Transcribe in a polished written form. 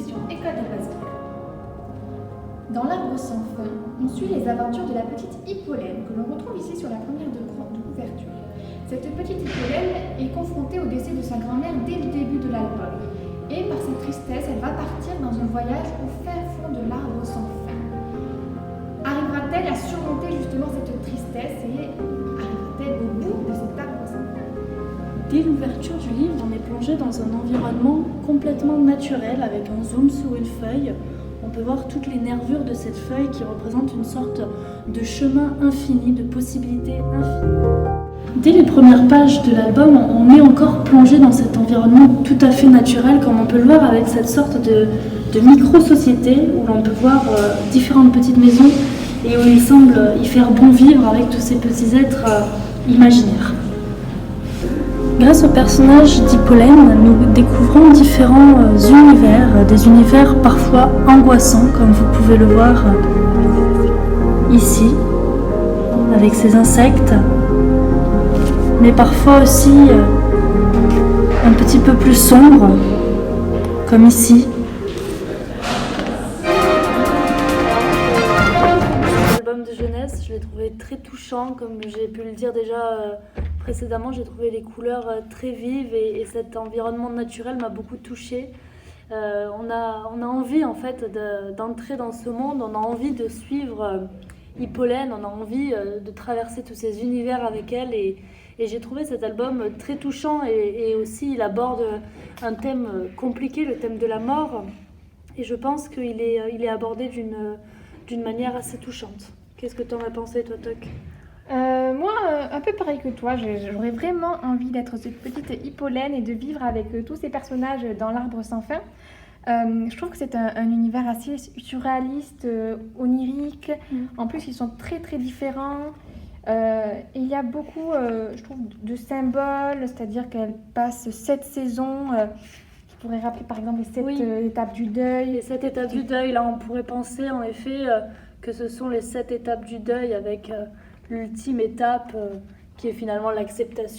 éditions École de loisirs. Dans l'Arbre sans fin, on suit les aventures de la petite Hippolène que l'on retrouve ici sur la première de couverture. Cette petite Hippolène est confrontée au décès de sa grand-mère dès le début de l'album. Et par sa tristesse, elle va partir dans un voyage au fin fond de l'Arbre sans fin. Arrivera-t-elle à surmonter justement cette tristesse et arrivera-t-elle au bout de cet arbre sans fin? Dès l'ouverture du livre, on est plongé dans un environnement complètement naturel avec un zoom sur une feuille. On peut voir toutes les nervures de cette feuille qui représente une sorte de chemin infini, de possibilités infinies. Dès les premières pages de l'album, on est encore plongé dans cet environnement tout à fait naturel, comme on peut le voir avec cette sorte de micro-société où l'on peut voir différentes petites maisons et où il semble y faire bon vivre avec tous ces petits êtres imaginaires. Grâce au personnage d'Hippolène, nous découvrons différents univers, des univers parfois angoissants, comme vous pouvez le voir ici, avec ces insectes, mais parfois aussi un petit peu plus sombres, comme ici. L'album de jeunesse, je l'ai trouvé très touchant, comme j'ai pu le dire déjà précédemment, j'ai trouvé les couleurs très vives et cet environnement naturel m'a beaucoup touchée. On a envie en fait d'entrer dans ce monde, on a envie de suivre Hippolène, on a envie de traverser tous ces univers avec elle et j'ai trouvé cet album très touchant et aussi il aborde un thème compliqué, le thème de la mort, et je pense qu'il est abordé d'une manière assez touchante. Qu'est-ce que tu en as pensé, toi, Toc ? Moi, un peu pareil que toi, j'aurais vraiment envie d'être cette petite Hippolène et de vivre avec tous ces personnages dans l'Arbre sans fin. Je trouve que c'est un univers assez surréaliste, onirique. En plus, ils sont très très différents. Il y a beaucoup, je trouve, de symboles, c'est-à-dire qu'elle passe 7 saisons. Qui pourrait rappeler par exemple les 7 étapes du deuil. Les 7 étapes du deuil, là, on pourrait penser en effet que ce sont les 7 étapes du deuil avec l'ultime étape qui est finalement l'acceptation.